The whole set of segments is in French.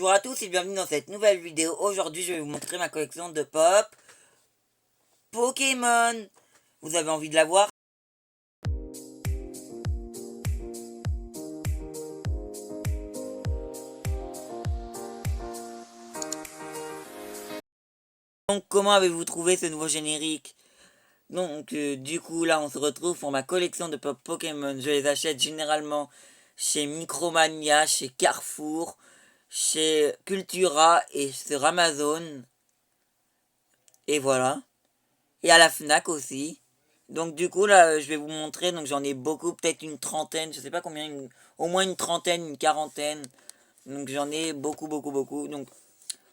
Bonjour à tous et bienvenue dans cette nouvelle vidéo. Aujourd'hui, je vais vous montrer ma collection de pop Pokémon. Vous avez envie de la voir? Donc, comment avez-vous trouvé ce nouveau générique? Donc, du coup, là, on se retrouve pour ma collection de pop Pokémon. Je les achète généralement chez Micromania, chez Carrefour, chez Cultura et sur Amazon. Et voilà. Et à la Fnac aussi. Donc du coup là je vais vous montrer, donc j'en ai beaucoup, peut-être une trentaine, je sais pas combien, au moins une trentaine, une quarantaine. Donc j'en ai beaucoup. Donc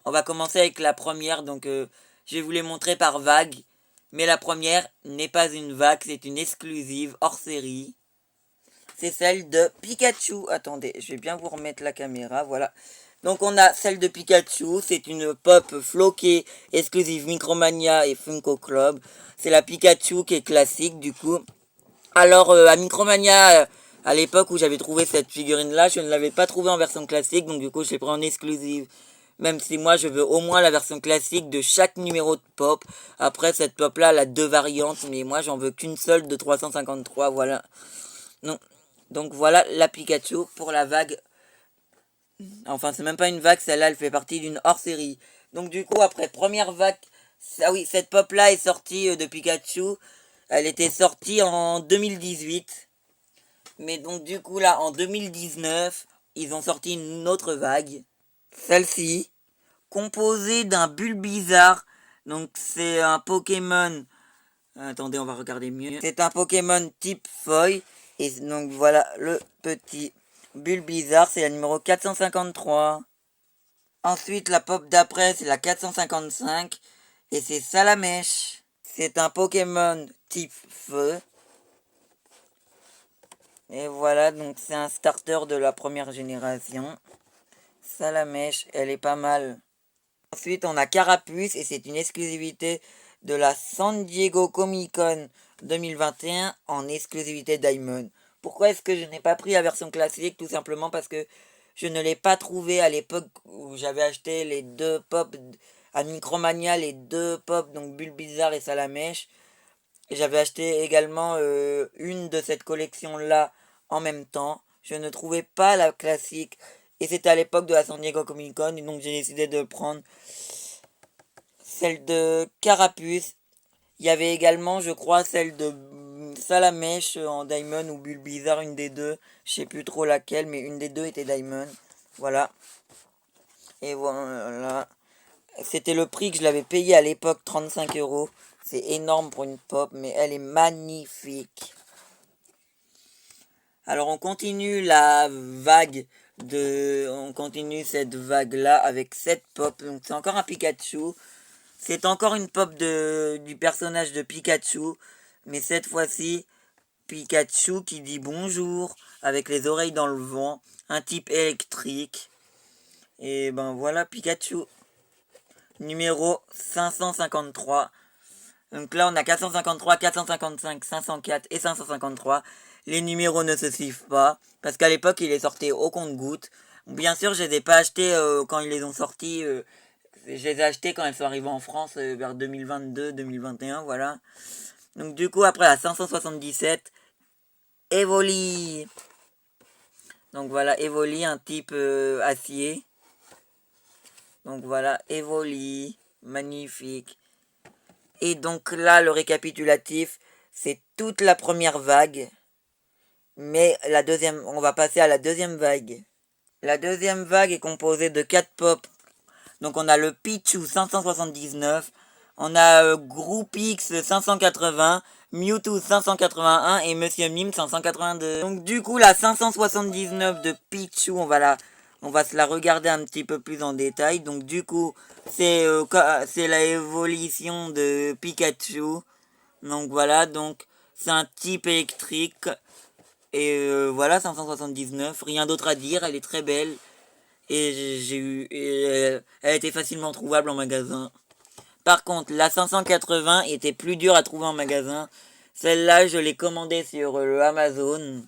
on va commencer avec la première, donc je vais vous les montrer par vague. Mais la première n'est pas une vague, c'est une exclusive hors série. C'est celle de Pikachu. Attendez, je vais bien vous remettre la caméra, voilà. Donc on a celle de Pikachu, c'est une pop floquée exclusive Micromania et Funko Club. C'est la Pikachu qui est classique du coup. Alors à Micromania, à l'époque où j'avais trouvé cette figurine là, je ne l'avais pas trouvée en version classique, donc du coup je l'ai pris en exclusive. Même si moi je veux au moins la version classique de chaque numéro de pop. Après cette pop là, elle a deux variantes, mais moi j'en veux qu'une seule de 353, voilà. Non. Donc voilà la Pikachu pour la vague. Enfin, c'est même pas une vague, celle-là, elle fait partie d'une hors-série. Donc du coup, après première vague, ah oui, cette pop-là est sortie de Pikachu. Elle était sortie en 2018. Mais donc du coup, là, en 2019, ils ont sorti une autre vague. Celle-ci, composée d'un Bulbizarre. Donc c'est un Pokémon. Attendez, on va regarder mieux. C'est un Pokémon type feuille. Et donc voilà le petit Bulbizarre, c'est la numéro 453. Ensuite, la pop d'après, c'est la 455. Et c'est Salamèche. C'est un Pokémon type feu. Et voilà, donc c'est un starter de la première génération. Salamèche, elle est pas mal. Ensuite, on a Carapuce et c'est une exclusivité de la San Diego Comic Con 2021 en exclusivité Diamond. Pourquoi est-ce que je n'ai pas pris la version classique? Tout simplement parce que je ne l'ai pas trouvé à l'époque où j'avais acheté les deux pop à Micromania, les deux pop, donc Bulbizarre et Salamèche. Et j'avais acheté également une de cette collection-là en même temps. Je ne trouvais pas la classique. Et c'était à l'époque de la San Diego Comic Con. Et donc j'ai décidé de prendre celle de Carapuce. Il y avait également, je crois, celle de Salamèche en Diamond ou Bulbizarre, une des deux. Je sais plus trop laquelle, mais une des deux était Diamond. Voilà. Et voilà. C'était le prix que je l'avais payé à l'époque, 35 euros. C'est énorme pour une pop, mais elle est magnifique. Alors on continue la vague on continue cette vague là avec cette pop. Donc c'est encore un Pikachu. C'est encore une pop du personnage de Pikachu, mais cette fois-ci Pikachu qui dit bonjour avec les oreilles dans le vent, un type électrique. Et ben voilà Pikachu numéro 553. Donc là, on a 453, 455, 504 et 553. Les numéros ne se suivent pas. Parce qu'à l'époque, il est sorti au compte-gouttes. Bien sûr, je les ai pas achetés quand ils les ont sortis. Je les ai achetés quand ils sont arrivés en France vers 2022, 2021, voilà. Donc du coup, après, à 577, Evoli. Donc voilà, Evoli, un type acier. Donc voilà, Evoli. Magnifique. Et donc là, le récapitulatif, c'est toute la première vague. Mais la deuxième, on va passer à la deuxième vague. La deuxième vague est composée de 4 pop. Donc on a le Pichu 579, on a Group X 580, Mewtwo 581 et Monsieur Mime 582. Donc du coup la 579 de Pichu, on va se la regarder un petit peu plus en détail. Donc du coup c'est la évolution de Pikachu. Donc voilà, donc c'est un type électrique. Et voilà 579, rien d'autre à dire, elle est très belle. Et elle était facilement trouvable en magasin. Par contre, la 580 était plus dure à trouver en magasin. Celle-là, je l'ai commandée sur le Amazon,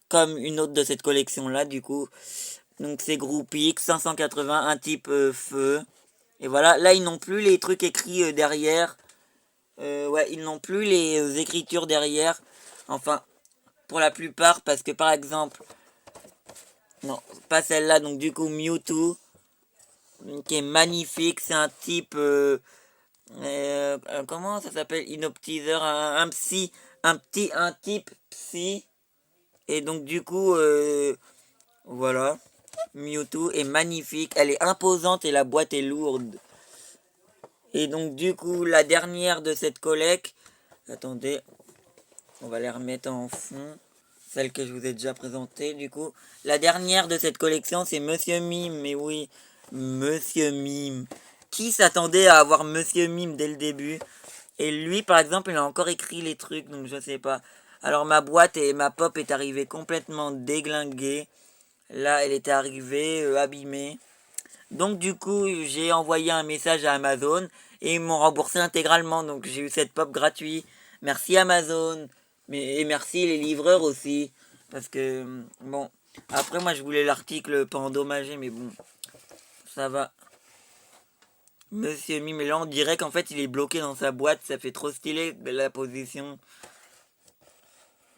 comme une autre de cette collection-là, du coup. Donc c'est groupe X, 580, un type feu. Et voilà, là ils n'ont plus les trucs écrits derrière. Ouais, ils n'ont plus les écritures derrière. Enfin, pour la plupart, parce que par exemple, non, pas celle-là, donc du coup Mewtwo, qui est magnifique, c'est un type, comment ça s'appelle, Inoptiseur, un psy, un type psy, et donc du coup, voilà, Mewtwo est magnifique, elle est imposante et la boîte est lourde. Et donc du coup, la dernière de cette collecte, attendez, on va les remettre en fond. Celle que je vous ai déjà présentée, du coup. La dernière de cette collection, c'est Monsieur Mime. Mais oui, Monsieur Mime. Qui s'attendait à avoir Monsieur Mime dès le début? Et lui, par exemple, il a encore écrit les trucs, donc je sais pas. Alors ma boîte et ma pop est arrivée complètement déglinguée. Là, elle était arrivée abîmée. Donc du coup, j'ai envoyé un message à Amazon et ils m'ont remboursé intégralement. Donc j'ai eu cette pop gratuite. Merci Amazon. Mais, et merci les livreurs aussi. Parce que, bon, après moi je voulais l'article pas endommagé, mais bon, ça va. Monsieur Mi, mais là on dirait qu'en fait il est bloqué dans sa boîte. Ça fait trop stylé de la position.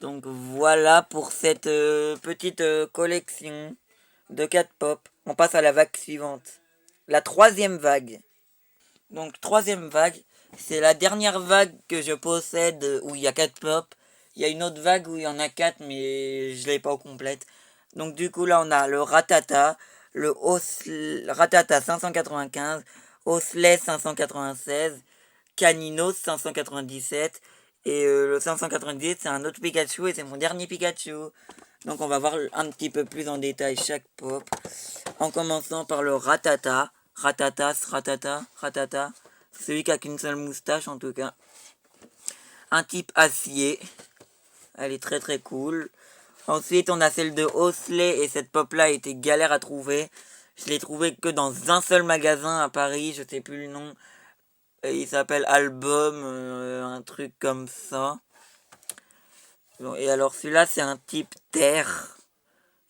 Donc voilà pour cette petite collection de 4 pop. On passe à la vague suivante. La troisième vague. Donc troisième vague, c'est la dernière vague que je possède où il y a 4 pop. Il y a une autre vague où il y en a 4 mais je l'ai pas au complète. Donc du coup là on a le Ratata, le Ratata 595, Osley 596, Caninos 597 et le 598 c'est un autre Pikachu et c'est mon dernier Pikachu. Donc on va voir un petit peu plus en détail chaque pop. En commençant par le Ratata. Ratata. Celui qui a qu'une seule moustache en tout cas. Un type acier. Elle est très très cool. Ensuite on a celle de Osley et cette pop là était galère à trouver. Je l'ai trouvé que dans un seul magasin à Paris, je sais plus le nom. Et il s'appelle Album, un truc comme ça. Bon, et alors celui-là c'est un type terre.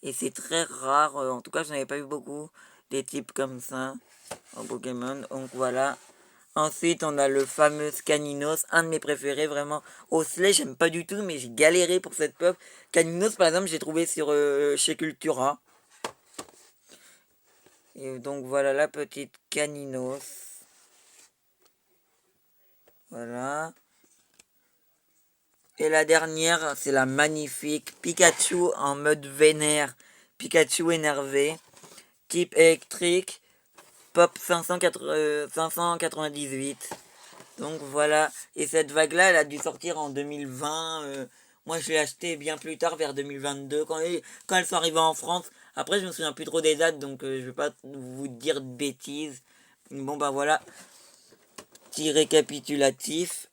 Et c'est très rare, en tout cas je n'avais pas eu beaucoup des types comme ça en Pokémon. Donc voilà. Ensuite on a le fameux Caninos, un de mes préférés vraiment. Osley j'aime pas du tout mais j'ai galéré pour cette pop. Caninos par exemple j'ai trouvé sur chez Cultura. Et donc voilà la petite Caninos. Voilà. Et la dernière, c'est la magnifique Pikachu en mode vénère. Pikachu énervé. Type électrique. Pop 598. Donc voilà. Et cette vague-là, elle a dû sortir en 2020. Moi, je l'ai acheté bien plus tard, vers 2022, quand elles sont arrivées en France. Après, je me souviens plus trop des dates, donc je vais pas vous dire de bêtises. Bon, ben voilà. Petit récapitulatif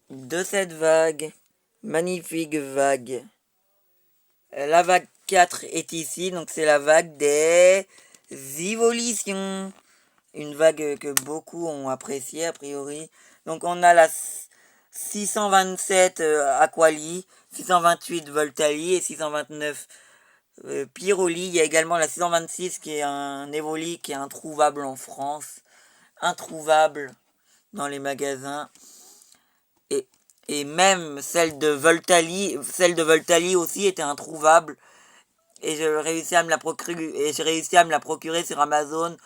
de cette vague. Magnifique vague. La vague 4 est ici, donc c'est la vague des évolutions. Une vague que beaucoup ont appréciée a priori. Donc on a la 627 Aquali, 628 Voltali et 629 Pyroli. Il y a également la 626 qui est un Evoli qui est introuvable en France. Introuvable dans les magasins. Et, et même celle de Voltali aussi était introuvable. Et j'ai réussi à me la procurer sur Amazon.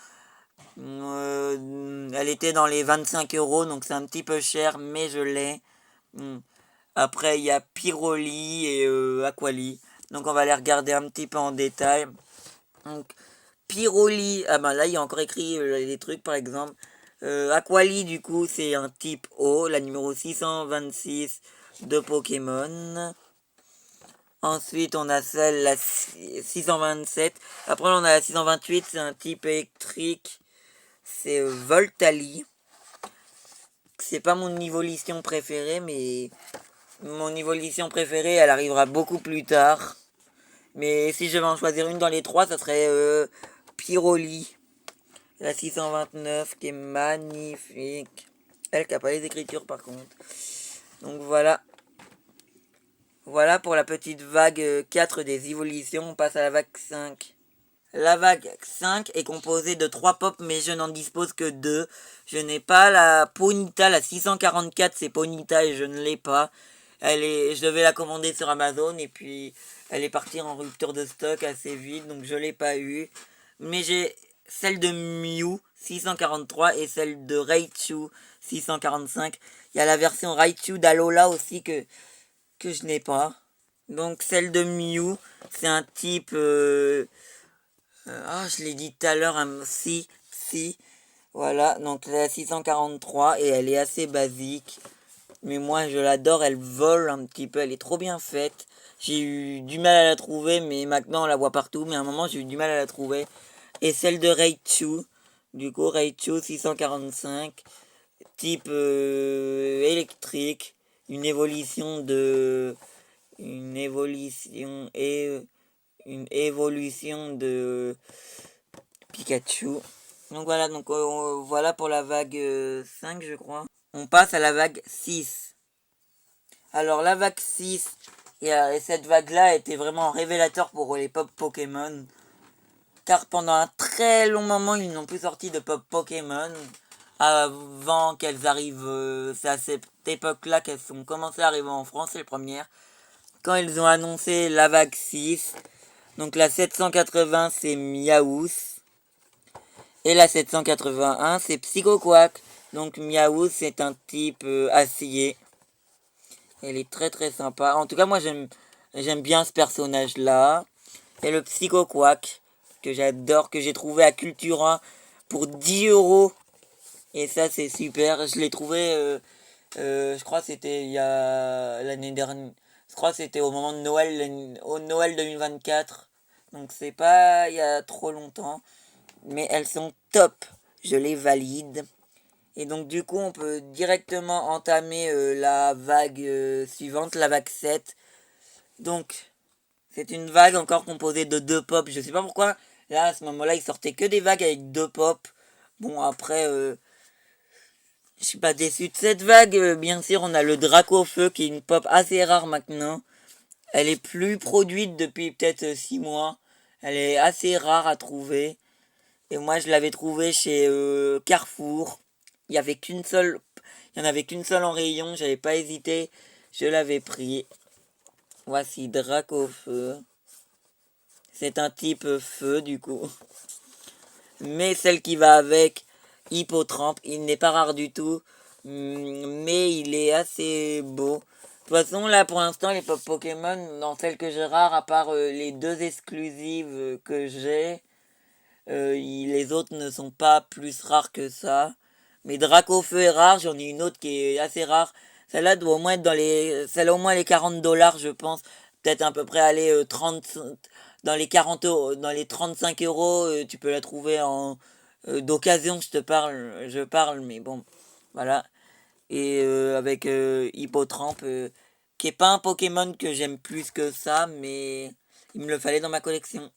Elle était dans les 25 euros, donc c'est un petit peu cher, mais je l'ai. Après, il y a Pyroli et Aquali. Donc on va les regarder un petit peu en détail. Donc, Pyroli, ah ben là, il y a encore écrit les trucs, par exemple. Aquali, du coup, c'est un type O, la numéro 626 de Pokémon. Ensuite, on a celle, la 627. Après, on a la 628, c'est un type électrique. C'est Voltali. C'est pas mon évolution préférée, mais mon évolution préférée, elle arrivera beaucoup plus tard. Mais si je devais en choisir une dans les trois, ça serait Pyroli. La 629 qui est magnifique. Elle qui a pas les écritures par contre. Donc voilà. Voilà pour la petite vague 4 des évolutions. On passe à la vague 5. La vague 5 est composée de 3 pop, mais je n'en dispose que 2. Je n'ai pas la Ponyta, la 644, c'est Ponyta et je ne l'ai pas. Je devais la commander sur Amazon et puis elle est partie en rupture de stock assez vite, donc je l'ai pas eu. Mais j'ai celle de Mew 643 et celle de Raichu 645. Il y a la version Raichu d'Alola aussi que je n'ai pas. Donc celle de Mew, c'est un type... je l'ai dit tout à l'heure, un si. Voilà, donc la 643 et elle est assez basique. Mais moi je l'adore, elle vole un petit peu, elle est trop bien faite. J'ai eu du mal à la trouver, mais maintenant on la voit partout. Mais à un moment j'ai eu du mal à la trouver. Et celle de Raichu, du coup Raichu 645, type électrique, une évolution de... Une évolution et... Une évolution de Pikachu. Donc voilà, voilà pour la vague 5 je crois. On passe à la vague 6. Alors la vague 6, et cette vague-là était vraiment révélateur pour les pop Pokémon. Car pendant un très long moment, ils n'ont plus sorti de pop Pokémon. Avant qu'elles arrivent, c'est à cette époque-là qu'elles sont commencées à arriver en France, les premières. Quand ils ont annoncé la vague 6. Donc la 780 c'est Miaous. Et la 781 c'est Psychoquack. Donc Miaous c'est un type acier. Elle est très très sympa. En tout cas moi j'aime bien ce personnage là. Et le Psychoquack que j'adore, que j'ai trouvé à Cultura pour 10 €. Et ça c'est super. Je l'ai trouvé, je crois que c'était il y a l'année dernière. Je crois que c'était au moment de Noël, au Noël 2024. Donc c'est pas il y a trop longtemps. Mais elles sont top. Je les valide. Et donc du coup on peut directement entamer la vague suivante, la vague 7. Donc c'est une vague encore composée de 2 pop. Je sais pas pourquoi. Là à ce moment-là il sortait que des vagues avec 2 pop. Bon après je suis pas déçu de cette vague. Bien sûr on a le Dracofeu qui est une pop assez rare maintenant. Elle est plus produite depuis peut-être 6 mois. Elle est assez rare à trouver. Et moi, je l'avais trouvée chez Carrefour. Il y avait qu'une seule. Il y en avait qu'une seule en rayon. J'avais pas hésité. Je l'avais pris. Voici Dracofeu. C'est un type feu du coup. Mais celle qui va avec Hippotrampe. Il n'est pas rare du tout. Mais il est assez beau. De toute façon, là, pour l'instant, les pop Pokémon, dans celles que j'ai rares, à part les 2 exclusives que j'ai, les autres ne sont pas plus rares que ça. Mais Dracofeu est rare, j'en ai une autre qui est assez rare. Celle-là doit au moins être celle-là au moins les 40 $, je pense. Peut-être à peu près aller 30, dans les 40 euros, dans les 35 €, tu peux la trouver en d'occasion, je parle, mais bon, voilà. Et avec Hippotrampe, qui est pas un Pokémon que j'aime plus que ça, mais il me le fallait dans ma collection.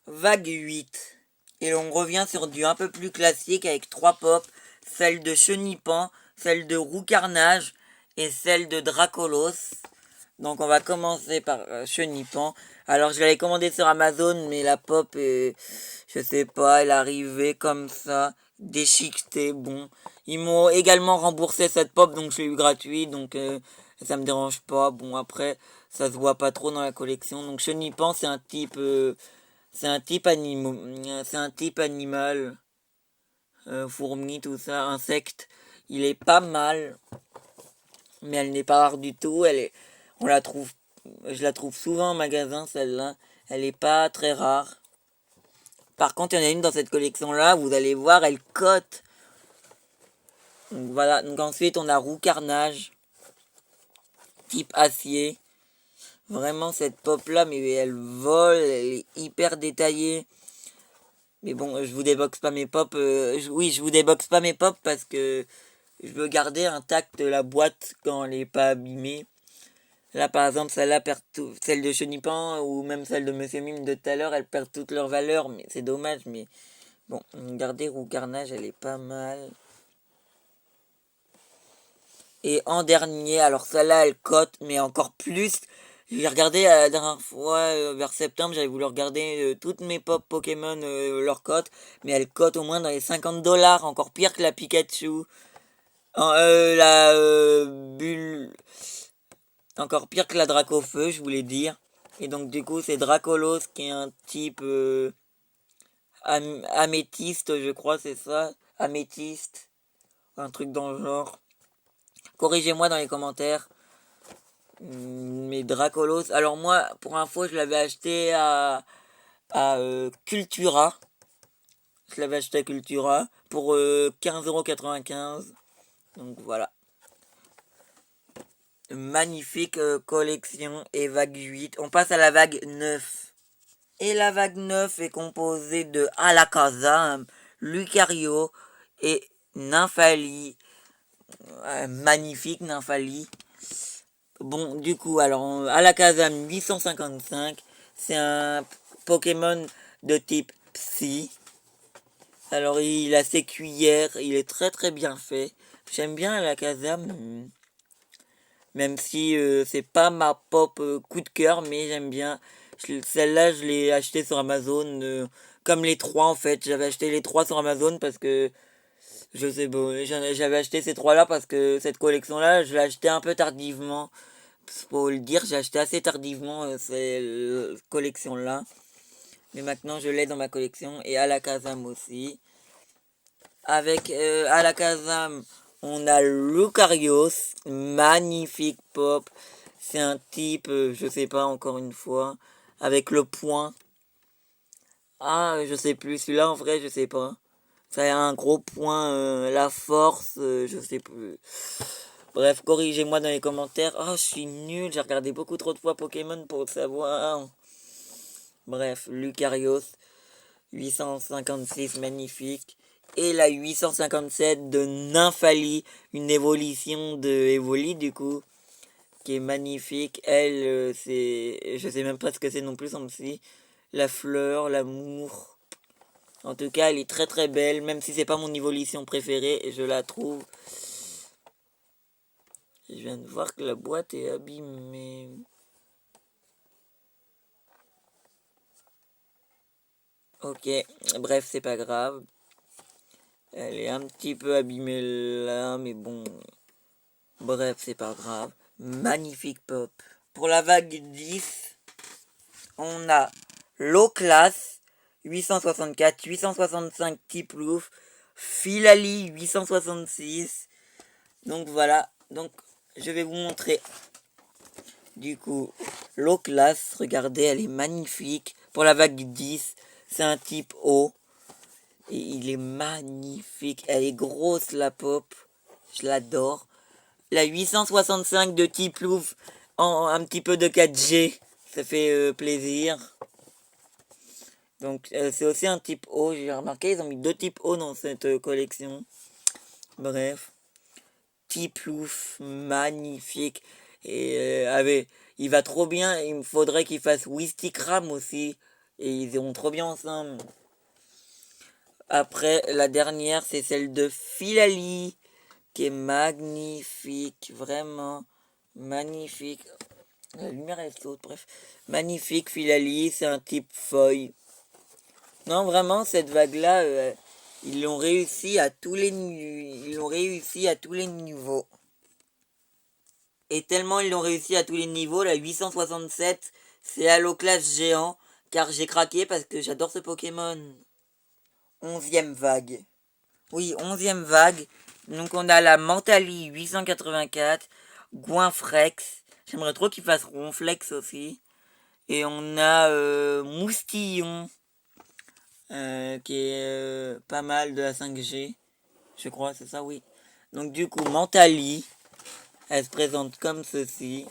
Vague 8. Et on revient sur du un peu plus classique avec 3 pop, celle de Chenipan, celle de Roucarnage et celle de Dracolos. Donc on va commencer par Chenipan. Alors je l'avais commandé sur Amazon, mais la pop, je sais pas, elle arrivait comme ça, déchiquetée. Bon, ils m'ont également remboursé cette pop, donc je l'ai eu gratuit, donc ça me dérange pas. Bon après, ça se voit pas trop dans la collection. Donc Chenipan, c'est un type animal, fourmi, tout ça, insecte. Il est pas mal, mais elle n'est pas rare du tout. On la trouve, je la trouve souvent en magasin, celle-là. Elle est pas très rare. Par contre, il y en a une dans cette collection-là, vous allez voir, elle cote. Donc voilà, donc ensuite on a Roucarnage, type acier. Vraiment cette pop-là, mais elle vole, elle est hyper détaillée. Mais bon, je vous déboxe pas mes pop. Oui, je vous déboxe pas mes pop parce que je veux garder intacte la boîte quand elle est pas abîmée. Là, par exemple, celle-là perd tout, celle de Chenipan ou même celle de Monsieur Mime de tout à l'heure, elles perdent toute leur valeur, mais c'est dommage. Mais bon, regardez, Roucarnage, elle est pas mal. Et en dernier, alors celle-là, elle cote, mais encore plus. J'ai regardé la dernière fois, vers septembre, j'avais voulu regarder toutes mes pop Pokémon, leur cote, mais elles cotent au moins dans les 50 $, encore pire que la Pikachu. La bulle, encore pire que la Dracofeu, je voulais dire. Et donc du coup, c'est Dracolos qui est un type améthyste, je crois, c'est ça. Améthyste, un truc dans le genre. Corrigez-moi dans les commentaires. Mais Dracolos, alors moi, pour info, je l'avais acheté à Cultura. Je l'avais acheté à Cultura pour 15,95 €. Donc voilà. Magnifique collection et vague 8. On passe à la vague 9. Et la vague 9 est composée de Alakazam, Lucario et Nymphali. Magnifique Nymphali. Bon, du coup, alors Alakazam 855, c'est un Pokémon de type Psy. Alors il a ses cuillères, il est très très bien fait. J'aime bien Alakazam, même si c'est pas ma pop coup de cœur, mais j'aime bien. Celle-là, je l'ai achetée sur Amazon, comme les trois en fait. J'avais acheté les trois sur Amazon parce que je sais pas, j'avais acheté ces trois-là parce que cette collection-là, je l'ai acheté un peu tardivement. Faut le dire, j'ai acheté assez tardivement cette collection-là. Mais maintenant, je l'ai dans ma collection et Alakazam aussi. Avec Alakazam, on a Lucarios, magnifique pop. C'est un type, je sais pas encore une fois, avec le point. Ah, je sais plus, celui-là en vrai, je sais pas. Ça a un gros point, la force, je sais plus. Bref, corrigez-moi dans les commentaires. Oh, je suis nul, j'ai regardé beaucoup trop de fois Pokémon pour le savoir. Bref, Lucarios, 856, magnifique. Et la 857 de Nymphali, une évolution de Evoli du coup, qui est magnifique. Elle, c'est... Je sais même pas ce que c'est non plus en psy. La fleur, l'amour. En tout cas, elle est très très belle, même si c'est pas mon évolution préférée, je la trouve. Je viens de voir que la boîte est abîmée. Ok, bref, c'est pas grave. Elle est un petit peu abîmée là, mais bon. Bref, c'est pas grave. Magnifique pop. Pour la vague 10, on a Low Class 864, 865 Tiplouf, Filali 866. Donc voilà. Donc je vais vous montrer. Du coup, Low Class, regardez, elle est magnifique. Pour la vague 10, c'est un type O. Et il est magnifique. Elle est grosse la pop. Je l'adore. La 865 de Tiplouf en un petit peu de 4G. Ça fait plaisir. Donc c'est aussi un type O. J'ai remarqué, ils ont mis deux types O dans cette collection. Bref. Tiplouf, magnifique. Et il va trop bien. Il me faudrait qu'il fasse Wistikram aussi. Et ils iront trop bien ensemble. Après, la dernière, c'est celle de Filali, qui est magnifique, vraiment magnifique. La lumière elle saute, bref. Magnifique Filali, c'est un type feuille. Non, vraiment, cette vague-là, ils l'ont réussi à tous les niveaux. Et tellement ils l'ont réussi à tous les niveaux, la 867, c'est Halo Class géant, car j'ai craqué parce que j'adore ce Pokémon. 11e vague. Oui, 11e vague. Donc on a la Mentali 884, Goinfrex. J'aimerais trop qu'il fasse Ronflex aussi. Et on a Moustillon, qui est pas mal de la 5G. Je crois, c'est ça, oui. Donc du coup, Mentali, elle se présente comme ceci.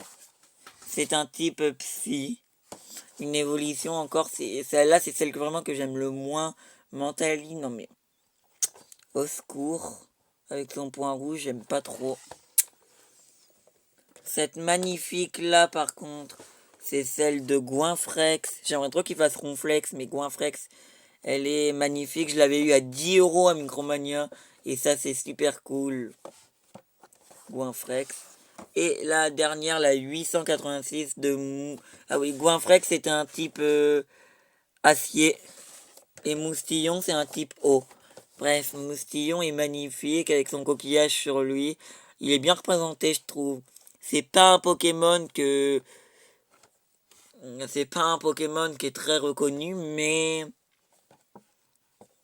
C'est un type psy. Une évolution encore, celle-là, c'est celle que vraiment que j'aime le moins. Mentali, non mais au secours. Avec son point rouge, j'aime pas trop. Cette magnifique là, par contre, c'est celle de Goinfrex. J'aimerais trop qu'il fasse Ronflex, mais Goinfrex, elle est magnifique. Je l'avais eu à 10 € à Micromania. Et ça, c'est super cool. Goinfrex. Et la dernière, la 886 de Mou. Ah oui, Goinfrex, c'est un type acier. Et Moustillon, c'est un type eau. Bref, Moustillon est magnifique avec son coquillage sur lui. Il est bien représenté, je trouve. C'est pas un Pokémon que. C'est pas un Pokémon qui est très reconnu, mais.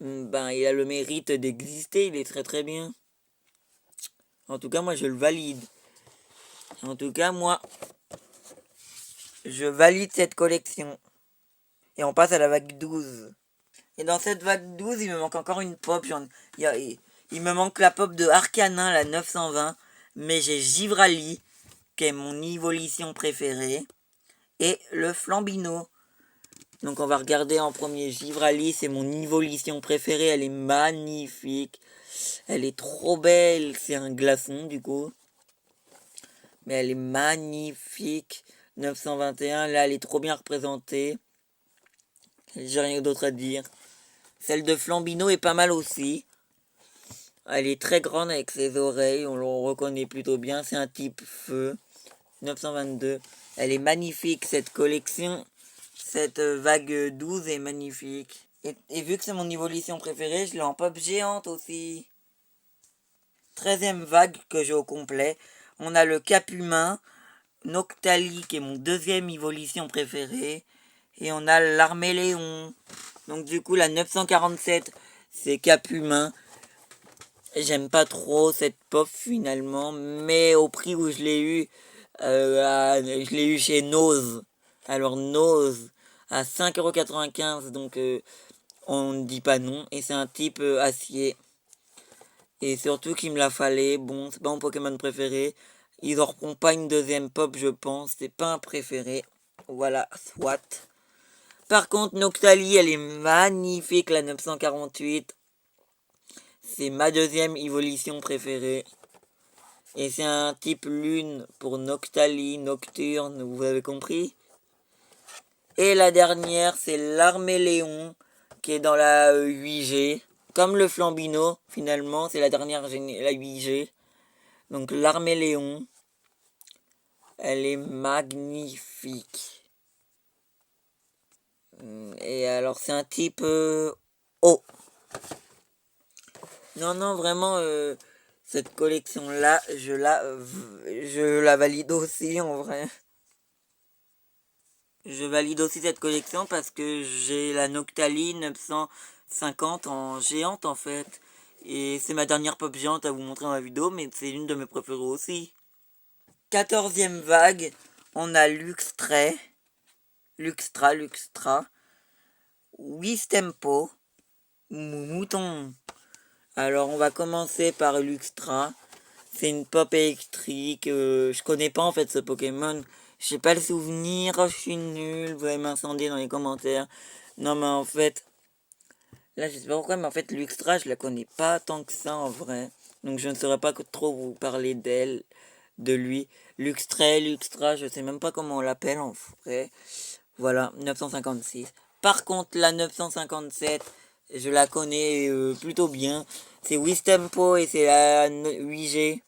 Ben, il a le mérite d'exister, il est très très bien. En tout cas, moi je le valide. En tout cas, moi, je valide cette collection. Et on passe à la vague 12. Et dans cette vague 12, il me manque encore une pop. Il me manque la pop de Arcanin, la 920. Mais j'ai Givrali, qui est mon évolution préférée. Et le Flambino. Donc on va regarder en premier Givrali, c'est mon évolution préférée. Elle est magnifique. Elle est trop belle. C'est un glaçon du coup. Mais elle est magnifique. 921, là elle est trop bien représentée. J'ai rien d'autre à dire. Celle de Flambino est pas mal aussi. Elle est très grande avec ses oreilles, on le reconnaît plutôt bien. C'est un type feu. 922. Elle est magnifique cette collection. Cette vague 12 est magnifique. Et vu que c'est mon évolution préférée, je l'ai en pop géante aussi. 13e vague que j'ai au complet. On a le Cap Humain, Noctali qui est mon deuxième évolution préférée. Et on a l'Arméléon. Donc du coup la 947 c'est Cap Humain. J'aime pas trop cette pop finalement, mais au prix où je l'ai eu, je l'ai eu chez Nose. Alors Nose à 5,95€, donc on ne dit pas non. Et c'est un type acier. Et surtout qu'il me la fallait. Bon, c'est pas mon Pokémon préféré. Ils en reprendront pas une deuxième pop, je pense. C'est pas un préféré. Voilà, soit. Par contre, Noctali, elle est magnifique, la 948. C'est ma deuxième évolution préférée. Et c'est un type lune pour Noctali, Nocturne, vous avez compris. Et la dernière, c'est l'Arméléon, qui est dans la 8G. Comme le Flambino, finalement, c'est la dernière, la 8G. Donc l'Arméléon, elle est magnifique. Et alors, c'est un type eau. Non, non, vraiment, cette collection-là, je la valide aussi, en vrai. Je valide aussi cette collection parce que j'ai la Noctali 950 en géante, en fait. Et c'est ma dernière pop géante à vous montrer dans la vidéo, mais c'est l'une de mes préférées aussi. 14e vague, on a Luxtra, Wistempo, Mouton. Alors on va commencer par Luxtra. C'est une pop électrique. Je connais pas en fait ce Pokémon. Je sais pas le souvenir. Je suis nul. Vous allez m'incendier dans les commentaires. Non mais en fait. Là je sais pas pourquoi, mais en fait Luxtra je la connais pas tant que ça en vrai. Donc je ne saurais pas trop vous parler d'elle, de lui. Luxtra, je sais même pas comment on l'appelle en vrai. Voilà, 956. Par contre la 957, je la connais plutôt bien. C'est Wistempo et c'est la 8G.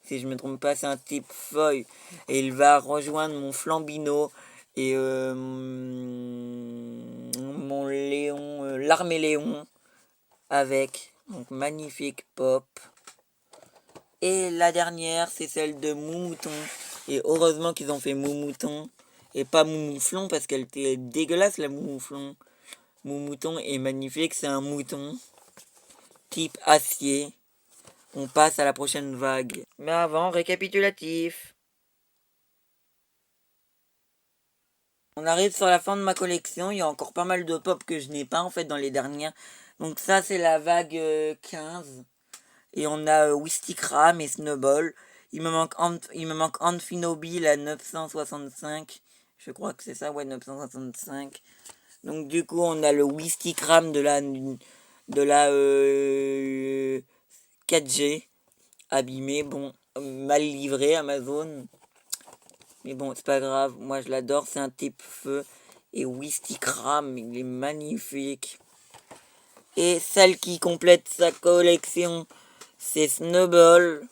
Si je me trompe pas, c'est un type feuille. Et il va rejoindre mon Flambino et mon Léon, l'Arméléon avec. Donc magnifique pop. Et la dernière, c'est celle de Moumouton. Et heureusement qu'ils ont fait Moumouton et pas Moumouflon parce qu'elle était dégueulasse la Moumouflon. Moumouton est magnifique, c'est un mouton type acier. On passe à la prochaine vague. Mais avant, récapitulatif. On arrive sur la fin de ma collection. Il y a encore pas mal de pop que je n'ai pas en fait dans les dernières. Donc ça c'est la vague 15. Et on a Wistikram et Snowball. Il me manque Amphinobi la 965. Je crois que c'est ça, ouais, 965. Donc du coup on a le Wistikram de la 4G. Abîmé, bon, mal livré Amazon. Mais bon, c'est pas grave, moi je l'adore, c'est un type feu. Et Wistikram, il est magnifique. Et celle qui complète sa collection, c'est Snowball.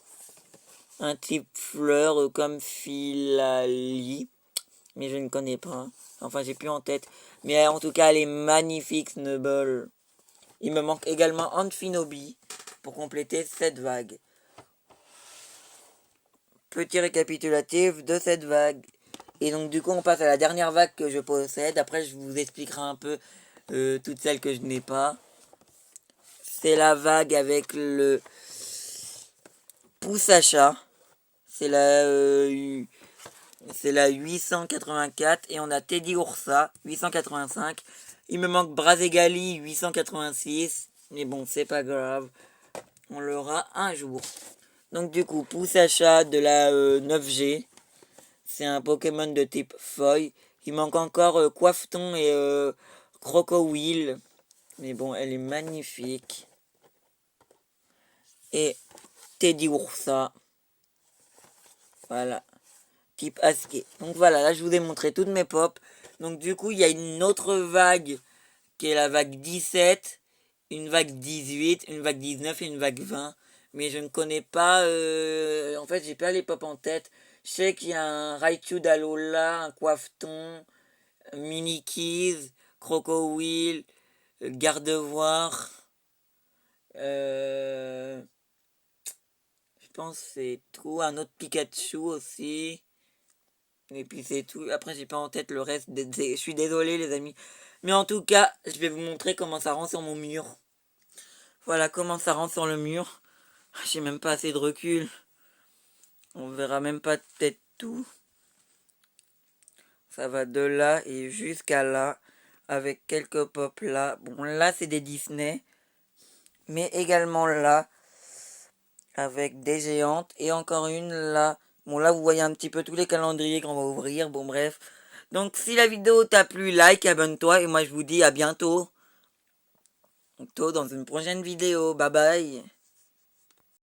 un type fleur comme Philalie, mais je ne connais pas. Enfin, j'ai plus en tête. Mais en tout cas, elle est magnifique, Snubble. Il me manque également Amphinobi pour compléter cette vague. Petit récapitulatif de cette vague. Et donc du coup on passe à la dernière vague que je possède. Après je vous expliquerai un peu toutes celles que je n'ai pas. C'est la vague avec le Poussacha. C'est la 884. Et on a Teddy Ursa 885. Il me manque Brazegali 886. Mais bon c'est pas grave. On l'aura un jour. Donc du coup Poussacha de la 9G. C'est un Pokémon de type feuille. Il manque encore Coiffeton et Crocowile. Mais bon, elle est magnifique. Et Teddy Ursa. Voilà. Type Aske. Donc voilà, là je vous ai montré toutes mes pops. Donc du coup, il y a une autre vague qui est la vague 17, une vague 18, une vague 19 et une vague 20. Mais je ne connais pas... en fait, j'ai pas les pops en tête. Je sais qu'il y a un Raichu d'Alola, un Coiffeton, Mini-Keys, Crocowile, Gardevoir. Je pense que c'est tout. Un autre Pikachu aussi. Et puis c'est tout. Après, j'ai pas en tête le reste. Je suis désolé, les amis. Mais en tout cas, je vais vous montrer comment ça rend sur mon mur. Voilà comment ça rend sur le mur. J'ai même pas assez de recul. On verra même pas peut-être tout. Ça va de là et jusqu'à là. Avec quelques pop là. Bon, là, c'est des Disney. Mais également là. Avec des géantes. Et encore une là. Bon, là, vous voyez un petit peu tous les calendriers qu'on va ouvrir. Bon, bref. Donc, si la vidéo t'a plu, like, abonne-toi. Et moi, je vous dis à bientôt. Dans une prochaine vidéo. Bye bye.